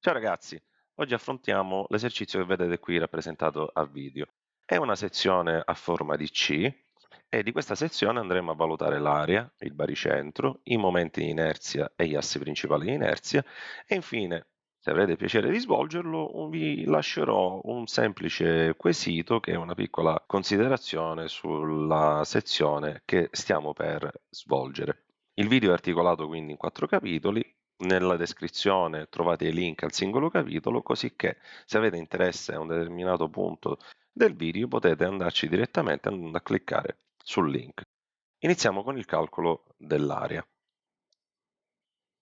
Ciao ragazzi, oggi affrontiamo l'esercizio che vedete qui rappresentato a video. È una sezione a forma di C e di questa sezione andremo a valutare l'area, il baricentro, i momenti di inerzia e gli assi principali di inerzia e infine, se avrete piacere di svolgerlo, vi lascerò un semplice quesito che è una piccola considerazione sulla sezione che stiamo per svolgere. Il video è articolato quindi in 4 capitoli. Nella descrizione trovate i link al singolo capitolo, così che se avete interesse a un determinato punto del video potete andarci direttamente andando a cliccare sul link. Iniziamo con il calcolo dell'area.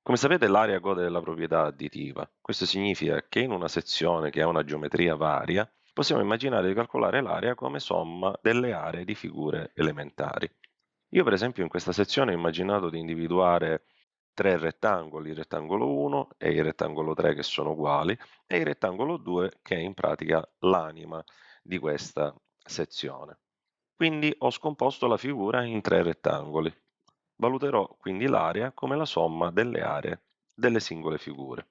Come sapete l'area gode della proprietà additiva. Questo significa che in una sezione che ha una geometria varia possiamo immaginare di calcolare l'area come somma delle aree di figure elementari. Io per esempio in questa sezione ho immaginato di individuare tre rettangoli, il rettangolo 1 e il rettangolo 3 che sono uguali e il rettangolo 2 che è in pratica l'anima di questa sezione. Quindi ho scomposto la figura in tre rettangoli. Valuterò quindi l'area come la somma delle aree delle singole figure.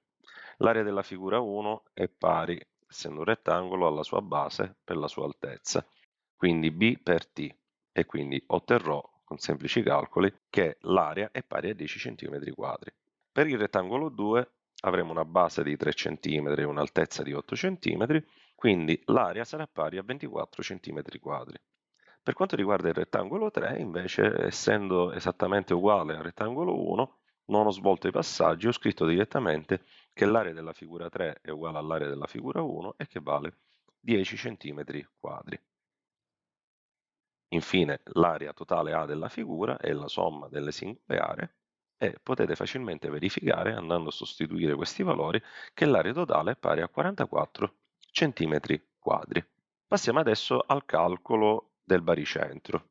L'area della figura 1 è pari, essendo un rettangolo, alla sua base per la sua altezza, quindi B per T, e quindi otterrò con semplici calcoli che l'area è pari a 10 cm². Per il rettangolo 2 avremo una base di 3 cm e un'altezza di 8 cm, quindi l'area sarà pari a 24 cm². Per quanto riguarda il rettangolo 3, invece, essendo esattamente uguale al rettangolo 1, non ho svolto i passaggi, ho scritto direttamente che l'area della figura 3 è uguale all'area della figura 1 e che vale 10 cm². Infine, l'area totale A della figura è la somma delle singole aree e potete facilmente verificare, andando a sostituire questi valori, che l'area totale è pari a 44 cm². Passiamo adesso al calcolo del baricentro.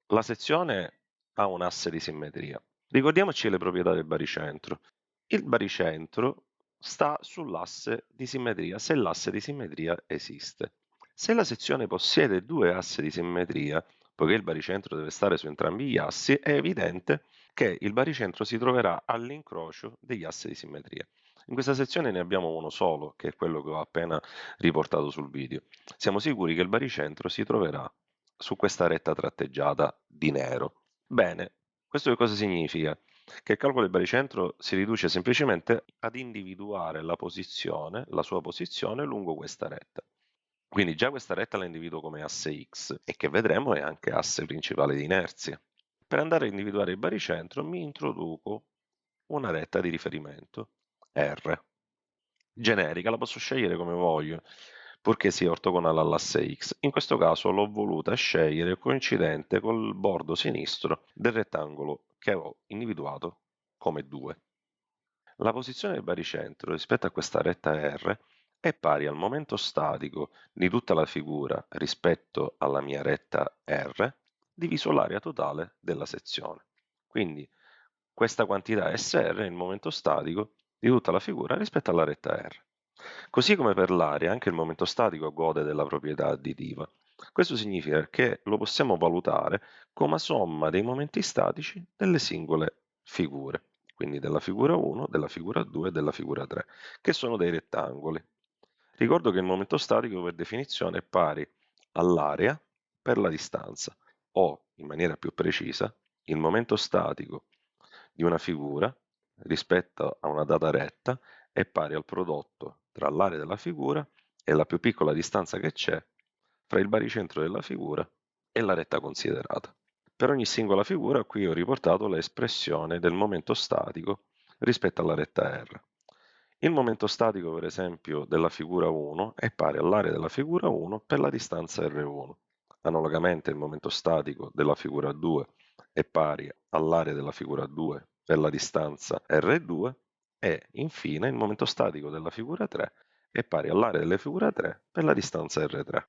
La sezione ha un asse di simmetria. Ricordiamoci le proprietà del baricentro. Il baricentro sta sull'asse di simmetria, se l'asse di simmetria esiste. Se la sezione possiede due assi di simmetria, poiché il baricentro deve stare su entrambi gli assi, è evidente che il baricentro si troverà all'incrocio degli assi di simmetria. In questa sezione ne abbiamo uno solo, che è quello che ho appena riportato sul video. Siamo sicuri che il baricentro si troverà su questa retta tratteggiata di nero. Bene, questo che cosa significa? Che il calcolo del baricentro si riduce semplicemente ad individuare la sua posizione lungo questa retta. Quindi già questa retta la individuo come asse X e che vedremo è anche asse principale di inerzia. Per andare a individuare il baricentro mi introduco una retta di riferimento, R. Generica, la posso scegliere come voglio, purché sia ortogonale all'asse X. In questo caso l'ho voluta scegliere coincidente col bordo sinistro del rettangolo che ho individuato come 2. La posizione del baricentro rispetto a questa retta R è pari al momento statico di tutta la figura rispetto alla mia retta R diviso l'area totale della sezione. Quindi questa quantità SR è il momento statico di tutta la figura rispetto alla retta R. Così come per l'area, anche il momento statico gode della proprietà additiva. Questo significa che lo possiamo valutare come somma dei momenti statici delle singole figure, quindi della figura 1, della figura 2 e della figura 3, che sono dei rettangoli. Ricordo che il momento statico per definizione è pari all'area per la distanza, o, in maniera più precisa, il momento statico di una figura rispetto a una data retta è pari al prodotto tra l'area della figura e la più piccola distanza che c'è fra il baricentro della figura e la retta considerata. Per ogni singola figura qui ho riportato l'espressione del momento statico rispetto alla retta R. Il momento statico, per esempio, della figura 1 è pari all'area della figura 1 per la distanza R1. Analogamente il momento statico della figura 2 è pari all'area della figura 2 per la distanza R2 e infine il momento statico della figura 3 è pari all'area della figura 3 per la distanza R3.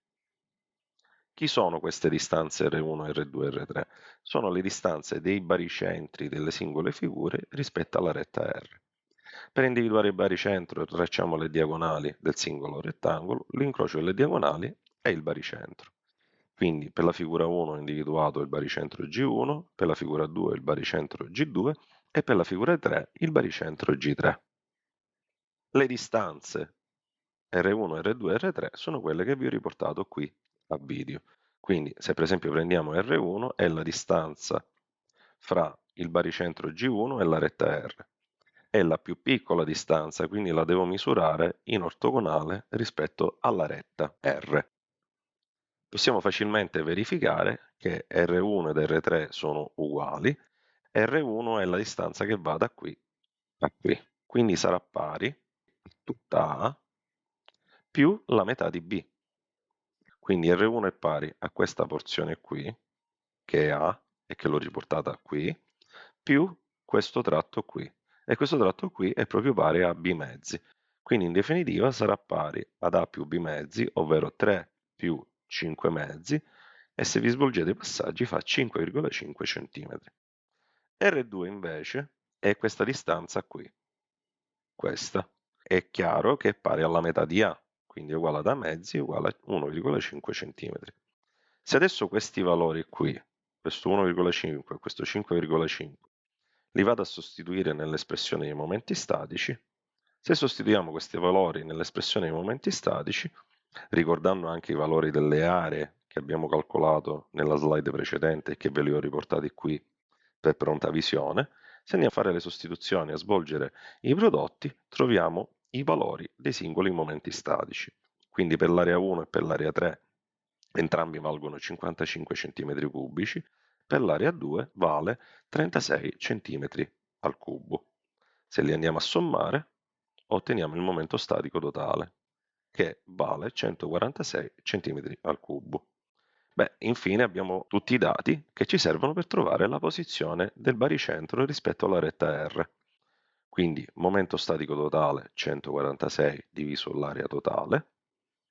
Chi sono queste distanze R1, R2 e R3? Sono le distanze dei baricentri delle singole figure rispetto alla retta R. Per individuare il baricentro tracciamo le diagonali del singolo rettangolo, l'incrocio delle diagonali è il baricentro. Quindi per la figura 1 ho individuato il baricentro G1, per la figura 2 il baricentro G2 e per la figura 3 il baricentro G3. Le distanze R1, R2 e R3 sono quelle che vi ho riportato qui a video. Quindi se per esempio prendiamo R1 è la distanza fra il baricentro G1 e la retta R. È la più piccola distanza, quindi la devo misurare in ortogonale rispetto alla retta R. Possiamo facilmente verificare che R1 ed R3 sono uguali. R1 è la distanza che va da qui a qui, quindi sarà pari a tutta A più la metà di B. Quindi R1 è pari a questa porzione qui, che è A e che l'ho riportata qui, più questo tratto qui. E questo tratto qui è proprio pari a B mezzi. Quindi in definitiva sarà pari ad A più B mezzi, ovvero 3 più 5 mezzi, e se vi svolgete i passaggi fa 5,5 cm. R2 invece è questa distanza qui, questa. È chiaro che è pari alla metà di A, quindi è uguale ad A mezzi uguale a 1,5 cm. Se adesso questi valori qui, questo 1,5 e questo 5,5, li vado a sostituire nell'espressione dei momenti statici, se sostituiamo questi valori nell'espressione dei momenti statici, ricordando anche i valori delle aree che abbiamo calcolato nella slide precedente e che ve li ho riportati qui per pronta visione, se andiamo a fare le sostituzioni e a svolgere i prodotti, troviamo i valori dei singoli momenti statici. Quindi per l'area 1 e per l'area 3 entrambi valgono 55 cm3, per l'area 2 vale 36 cm al cubo. Se li andiamo a sommare, otteniamo il momento statico totale, che vale 146 cm al cubo. Beh, infine abbiamo tutti i dati che ci servono per trovare la posizione del baricentro rispetto alla retta R. Quindi momento statico totale 146 diviso l'area totale,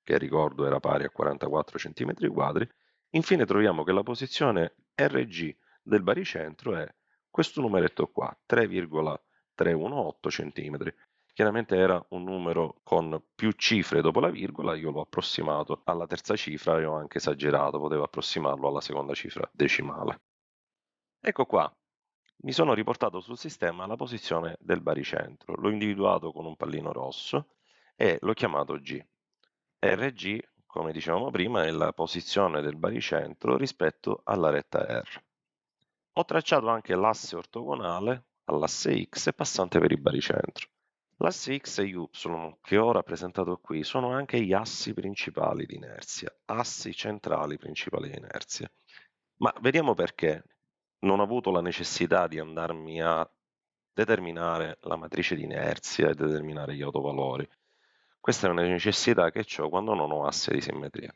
che ricordo era pari a 44 cm². Infine troviamo che la posizione RG del baricentro è questo numeretto qua, 3,318 cm. Chiaramente era un numero con più cifre dopo la virgola, io l'ho approssimato alla terza cifra e ho anche esagerato, potevo approssimarlo alla seconda cifra decimale. Ecco qua, mi sono riportato sul sistema la posizione del baricentro, l'ho individuato con un pallino rosso e l'ho chiamato G. RG, come dicevamo prima, è la posizione del baricentro rispetto alla retta R. Ho tracciato anche l'asse ortogonale all'asse X passante per il baricentro. L'asse X e Y che ho rappresentato qui sono anche gli assi principali di inerzia, assi centrali principali di inerzia. Ma vediamo perché non ho avuto la necessità di andarmi a determinare la matrice di inerzia e determinare gli autovalori. Questa è una necessità che ho quando non ho asse di simmetria.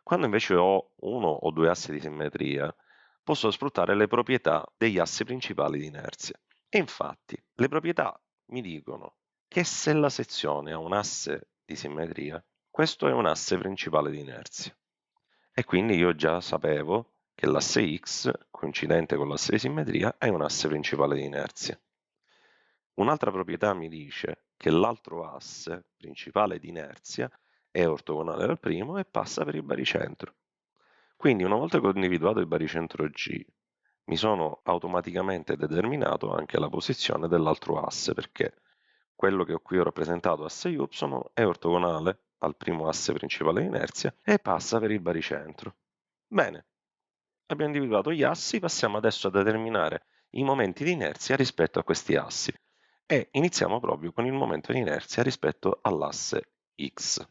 Quando invece ho uno o due assi di simmetria, posso sfruttare le proprietà degli assi principali di inerzia. E infatti, le proprietà mi dicono che se la sezione ha un asse di simmetria, questo è un asse principale di inerzia. E quindi io già sapevo che l'asse X, coincidente con l'asse di simmetria, è un asse principale di inerzia. Un'altra proprietà mi dice che l'altro asse principale di inerzia è ortogonale al primo e passa per il baricentro. Quindi una volta che ho individuato il baricentro G, mi sono automaticamente determinato anche la posizione dell'altro asse, perché quello che qui ho rappresentato, asse Y, è ortogonale al primo asse principale di inerzia e passa per il baricentro. Bene, abbiamo individuato gli assi, passiamo adesso a determinare i momenti di inerzia rispetto a questi assi e iniziamo proprio con il momento di inerzia rispetto all'asse X.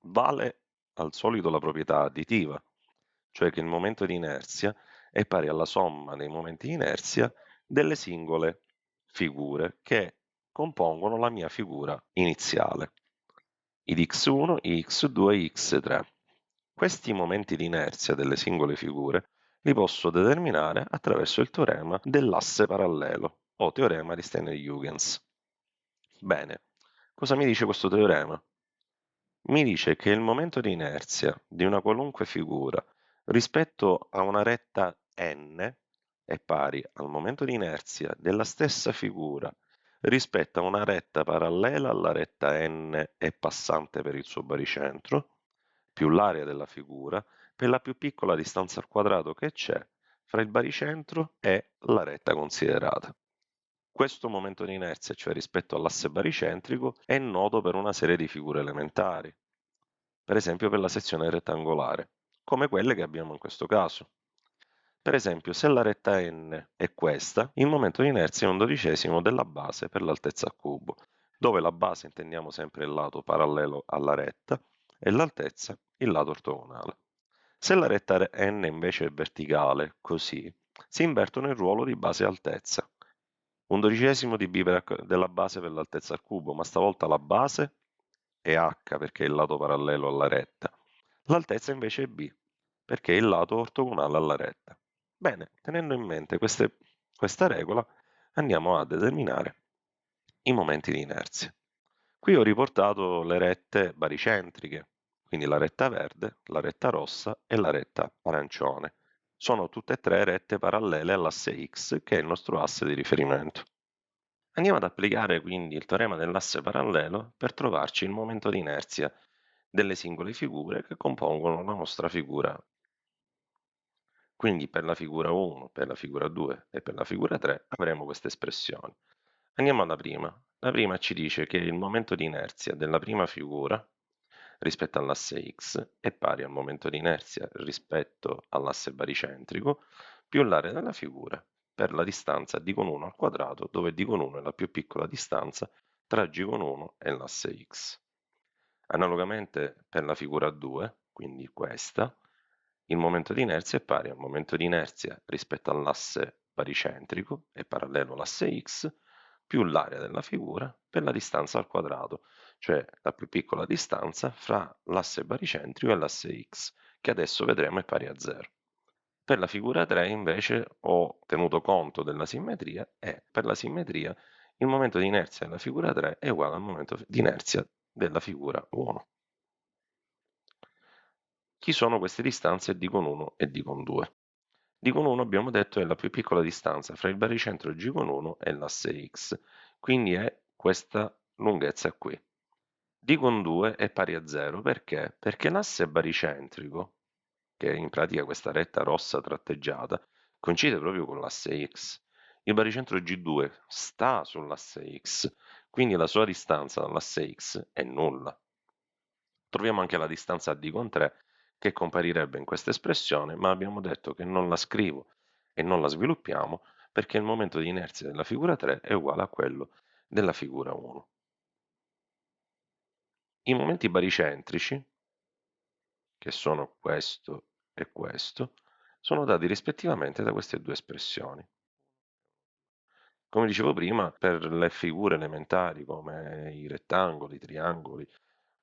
Vale al solito la proprietà additiva, cioè che il momento di inerzia è pari alla somma dei momenti di inerzia delle singole figure che compongono la mia figura iniziale, id x1, id x2 e x3. Questi momenti di inerzia delle singole figure li posso determinare attraverso il teorema dell'asse parallelo o teorema di Steiner-Huygens. Bene, cosa mi dice questo teorema? Mi dice che il momento di inerzia di una qualunque figura rispetto a una retta n è pari al momento di inerzia della stessa figura rispetto a una retta parallela alla retta n e passante per il suo baricentro, più l'area della figura, per la più piccola distanza al quadrato che c'è fra il baricentro e la retta considerata. Questo momento di inerzia, cioè rispetto all'asse baricentrico, è noto per una serie di figure elementari, per esempio per la sezione rettangolare, come quelle che abbiamo in questo caso. Per esempio, se la retta n è questa, il momento di inerzia è un dodicesimo della base per l'altezza al cubo, dove la base intendiamo sempre il lato parallelo alla retta e l'altezza il lato ortogonale. Se la retta n invece è verticale, così, si invertono il ruolo di base e altezza. Un dodicesimo di b della base per l'altezza al cubo, ma stavolta la base è h perché è il lato parallelo alla retta. L'altezza invece è b perché è il lato ortogonale alla retta. Bene, tenendo in mente questa regola, andiamo a determinare i momenti di inerzia. Qui ho riportato le rette baricentriche, quindi la retta verde, la retta rossa e la retta arancione. Sono tutte e tre rette parallele all'asse X, che è il nostro asse di riferimento. Andiamo ad applicare quindi il teorema dell'asse parallelo per trovarci il momento di inerzia delle singole figure che compongono la nostra figura. Quindi per la figura 1, per la figura 2 e per la figura 3 avremo queste espressioni. Andiamo alla prima. La prima ci dice che il momento di inerzia della prima figura rispetto all'asse X è pari al momento di inerzia rispetto all'asse baricentrico più l'area della figura per la distanza d con 1 al quadrato, dove d con 1 è la più piccola distanza tra g con 1 e l'asse X. Analogamente per la figura 2, quindi questa, il momento di inerzia è pari al momento di inerzia rispetto all'asse baricentrico e parallelo all'asse X più l'area della figura per la distanza al quadrato, cioè la più piccola distanza fra l'asse baricentrico e l'asse X, che adesso vedremo è pari a 0. Per la figura 3 invece ho tenuto conto della simmetria e per la simmetria il momento di inerzia della figura 3 è uguale al momento di inerzia della figura 1. Chi sono queste distanze d con 1 e d con 2? D con 1 abbiamo detto è la più piccola distanza fra il baricentro G con 1 e l'asse X, quindi è questa lunghezza qui. D con 2 è pari a 0 perché? Perché l'asse baricentrico, che è in pratica questa retta rossa tratteggiata, coincide proprio con l'asse X. Il baricentro G2 sta sull'asse X, quindi la sua distanza dall'asse X è nulla. Troviamo anche la distanza D con 3 che comparirebbe in questa espressione, ma abbiamo detto che non la scrivo e non la sviluppiamo perché il momento di inerzia della figura 3 è uguale a quello della figura 1. I momenti baricentrici, che sono questo e questo, sono dati rispettivamente da queste due espressioni. Come dicevo prima, per le figure elementari come i rettangoli, i triangoli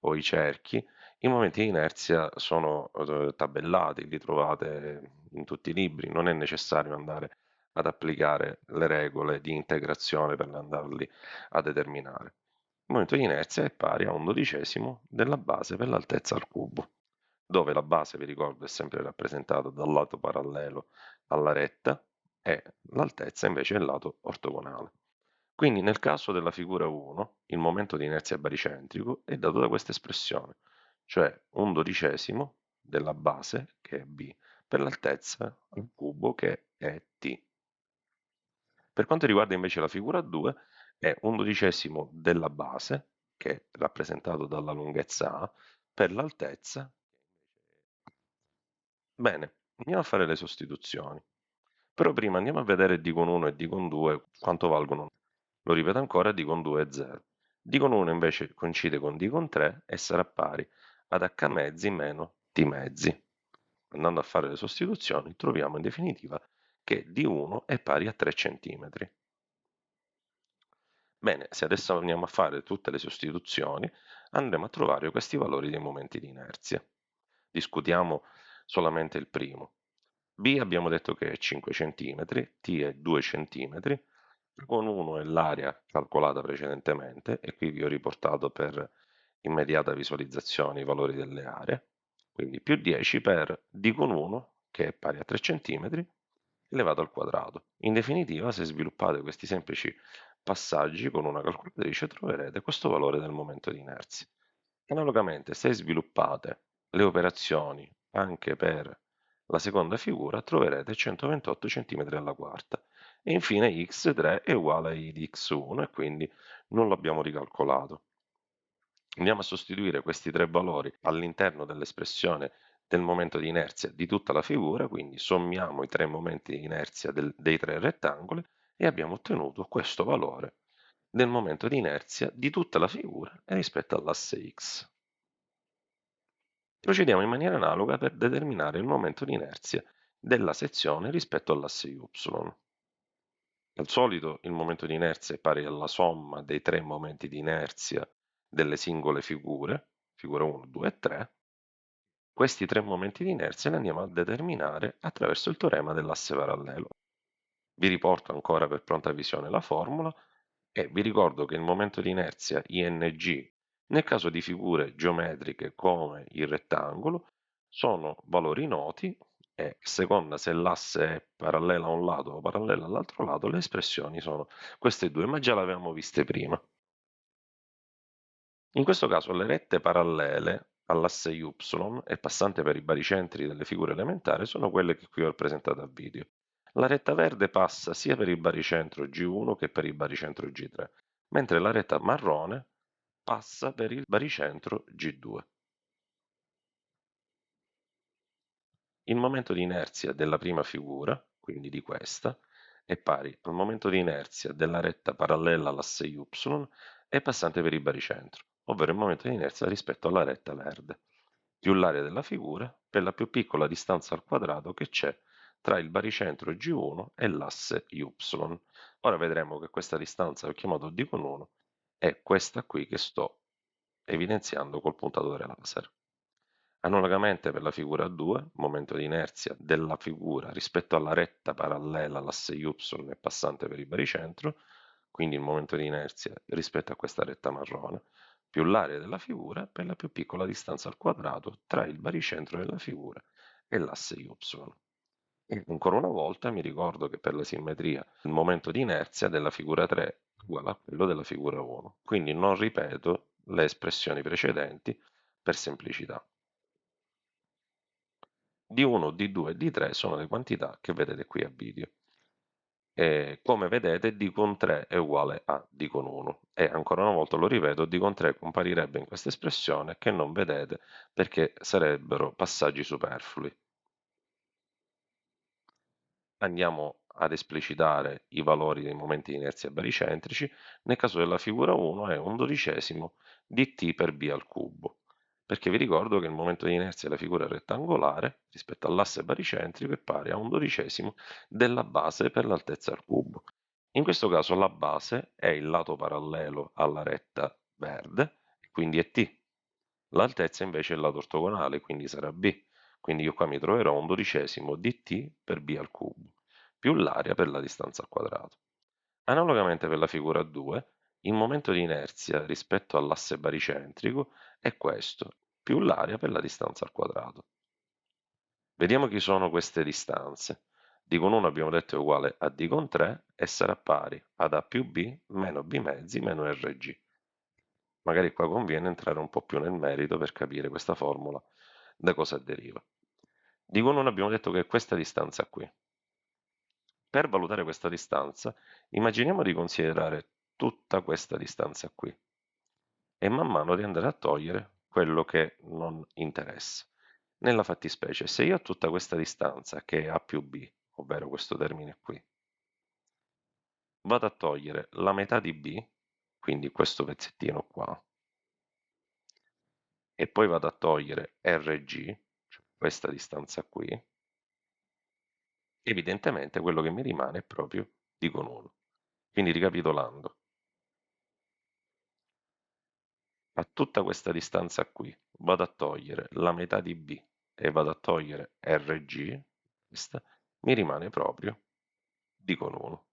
o i cerchi, i momenti di inerzia sono tabellati, li trovate in tutti i libri, non è necessario andare ad applicare le regole di integrazione per andarli a determinare. Il momento di inerzia è pari a un dodicesimo della base per l'altezza al cubo, dove la base, vi ricordo, è sempre rappresentata dal lato parallelo alla retta e l'altezza invece è il lato ortogonale. Quindi nel caso della figura 1, il momento di inerzia baricentrico è dato da questa espressione, cioè un dodicesimo della base, che è b, per l'altezza al cubo, che è t. Per quanto riguarda invece la figura 2, è un dodicesimo della base, che è rappresentato dalla lunghezza a, per l'altezza. Bene, andiamo a fare le sostituzioni. Però prima andiamo a vedere d con 1 e d con 2 quanto valgono. Lo ripeto ancora, d con 2 è 0. D con 1 invece coincide con d con 3 e sarà pari ad h mezzi meno t mezzi. Andando a fare le sostituzioni troviamo in definitiva che d1 è pari a 3 cm. Bene, se adesso andiamo a fare tutte le sostituzioni, andremo a trovare questi valori dei momenti di inerzia. Discutiamo solamente il primo. B abbiamo detto che è 5 cm, T è 2 cm, con 1 è l'area calcolata precedentemente, e qui vi ho riportato per immediata visualizzazione i valori delle aree, quindi più 10 per d con 1, che è pari a 3 cm, elevato al quadrato. In definitiva, se sviluppate questi semplici passaggi con una calcolatrice, troverete questo valore del momento di inerzia. Analogamente, se sviluppate le operazioni anche per la seconda figura, troverete 128 cm alla quarta e infine x3 è uguale a i di x1 e quindi non l'abbiamo ricalcolato. Andiamo a sostituire questi tre valori all'interno dell'espressione del momento di inerzia di tutta la figura, quindi sommiamo i tre momenti di inerzia dei tre rettangoli e abbiamo ottenuto questo valore del momento di inerzia di tutta la figura rispetto all'asse x. Procediamo in maniera analoga per determinare il momento di inerzia della sezione rispetto all'asse y. Al solito il momento di inerzia è pari alla somma dei tre momenti di inerzia delle singole figure, figura 1, 2 e 3. Questi tre momenti di inerzia li andiamo a determinare attraverso il teorema dell'asse parallelo. Vi riporto ancora per pronta visione la formula e vi ricordo che il momento di inerzia ING nel caso di figure geometriche come il rettangolo sono valori noti e seconda se l'asse è parallela a un lato o parallela all'altro lato le espressioni sono queste due, ma già le avevamo viste prima. In questo caso le rette parallele all'asse y e passante per i baricentri delle figure elementari sono quelle che qui ho rappresentato a video. La retta verde passa sia per il baricentro G1 che per il baricentro G3, mentre la retta marrone passa per il baricentro G2. Il momento di inerzia della prima figura, quindi di questa, è pari al momento di inerzia della retta parallela all'asse y e passante per il baricentro, ovvero il momento di inerzia rispetto alla retta verde, più l'area della figura per la più piccola distanza al quadrato che c'è tra il baricentro G1 e l'asse y. Ora vedremo che questa distanza che ho chiamato d con 1 è questa qui che sto evidenziando col puntatore laser. Analogamente per la figura 2, momento di inerzia della figura rispetto alla retta parallela all'asse y e passante per il baricentro, quindi il momento di inerzia rispetto a questa retta marrone, più l'area della figura per la più piccola distanza al quadrato tra il baricentro della figura e l'asse y. E ancora una volta mi ricordo che per la simmetria il momento di inerzia della figura 3 è uguale a quello della figura 1, quindi non ripeto le espressioni precedenti per semplicità. D1, D2 e D3 sono le quantità che vedete qui a video. E come vedete D con 3 è uguale a D con 1 e ancora una volta lo ripeto, D con 3 comparirebbe in questa espressione che non vedete perché sarebbero passaggi superflui. Andiamo ad esplicitare i valori dei momenti di inerzia baricentrici. Nel caso della figura 1 è 1/12 di t per b al cubo, perché vi ricordo che il momento di inerzia della figura rettangolare rispetto all'asse baricentrico è pari a 1/12 della base per l'altezza al cubo. In questo caso la base è il lato parallelo alla retta verde, quindi è t. L'altezza invece è il lato ortogonale, quindi sarà b. Quindi io qua mi troverò 1/12 di t per b al cubo, più l'area per la distanza al quadrato. Analogamente per la figura 2, il momento di inerzia rispetto all'asse baricentrico è questo, più l'area per la distanza al quadrato. Vediamo chi sono queste distanze. D con 1 abbiamo detto è uguale a D con 3 e sarà pari ad A più B meno B mezzi meno RG. Magari qua conviene entrare un po' più nel merito per capire questa formula da cosa deriva. D con 1 abbiamo detto che è questa distanza qui. Per valutare questa distanza, immaginiamo di considerare tutta questa distanza qui e man mano di andare a togliere quello che non interessa. Nella fattispecie, se io ho tutta questa distanza che è A più B, ovvero questo termine qui, vado a togliere la metà di B, quindi questo pezzettino qua, e poi vado a togliere RG, cioè questa distanza qui, evidentemente quello che mi rimane è proprio D con 1. Quindi ricapitolando, a tutta questa distanza qui vado a togliere la metà di B e vado a togliere RG, questa, mi rimane proprio D con 1.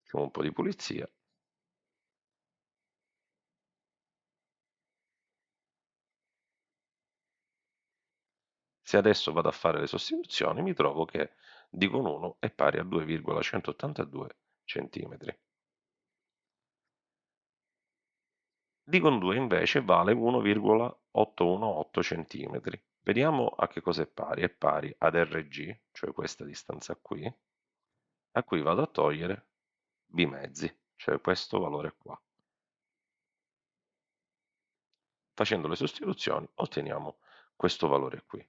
Facciamo un po' di pulizia. Se adesso vado a fare le sostituzioni mi trovo che D con 1 è pari a 2,182 cm. D con 2 invece vale 1,818 cm. Vediamo a che cosa è pari. È pari ad RG, cioè questa distanza qui, a cui vado a togliere b mezzi, cioè questo valore qua. Facendo le sostituzioni otteniamo questo valore qui.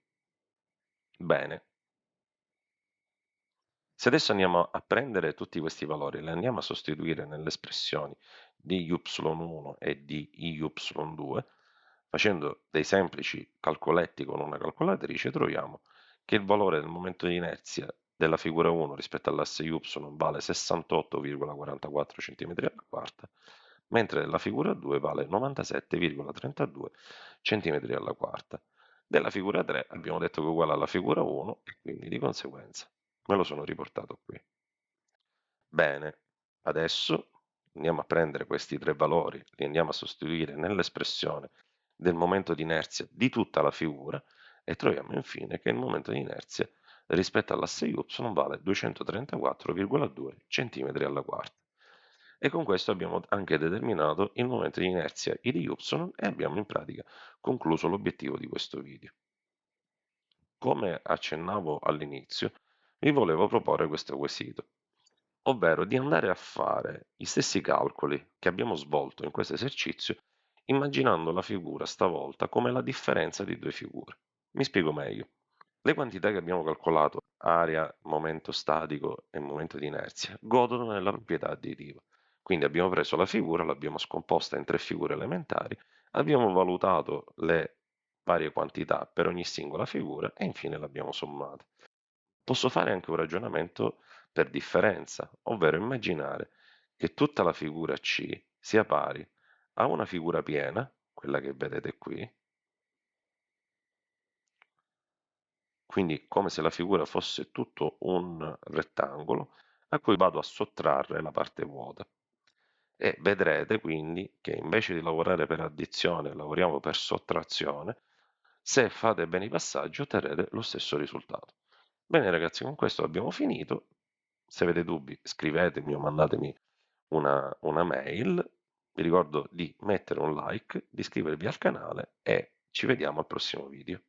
Bene, se adesso andiamo a prendere tutti questi valori, li andiamo a sostituire nelle espressioni di y1 e di y2, facendo dei semplici calcoletti con una calcolatrice, troviamo che il valore del momento di inerzia della figura 1 rispetto all'asse y vale 68,44 cm alla quarta, mentre la figura 2 vale 97,32 cm alla quarta. Della figura 3 abbiamo detto che è uguale alla figura 1 e quindi di conseguenza me lo sono riportato qui. Bene, adesso andiamo a prendere questi tre valori, li andiamo a sostituire nell'espressione del momento di inerzia di tutta la figura e troviamo infine che il momento di inerzia rispetto all'asse y vale 234,2 cm alla quarta. E con questo abbiamo anche determinato il momento di inerzia I di y e abbiamo in pratica concluso l'obiettivo di questo video. Come accennavo all'inizio, vi volevo proporre questo quesito, ovvero di andare a fare gli stessi calcoli che abbiamo svolto in questo esercizio, immaginando la figura stavolta come la differenza di due figure. Mi spiego meglio. Le quantità che abbiamo calcolato, area, momento statico e momento di inerzia, godono della proprietà additiva. Quindi abbiamo preso la figura, l'abbiamo scomposta in tre figure elementari, abbiamo valutato le varie quantità per ogni singola figura e infine l'abbiamo sommata. Posso fare anche un ragionamento per differenza, ovvero immaginare che tutta la figura C sia pari a una figura piena, quella che vedete qui, quindi come se la figura fosse tutto un rettangolo a cui vado a sottrarre la parte vuota. E vedrete quindi che invece di lavorare per addizione lavoriamo per sottrazione. Se fate bene i passaggi otterrete lo stesso risultato. Bene ragazzi, con questo abbiamo finito. Se avete dubbi scrivetemi o mandatemi una mail. Vi ricordo di mettere un like, di iscrivervi al canale e ci vediamo al prossimo video.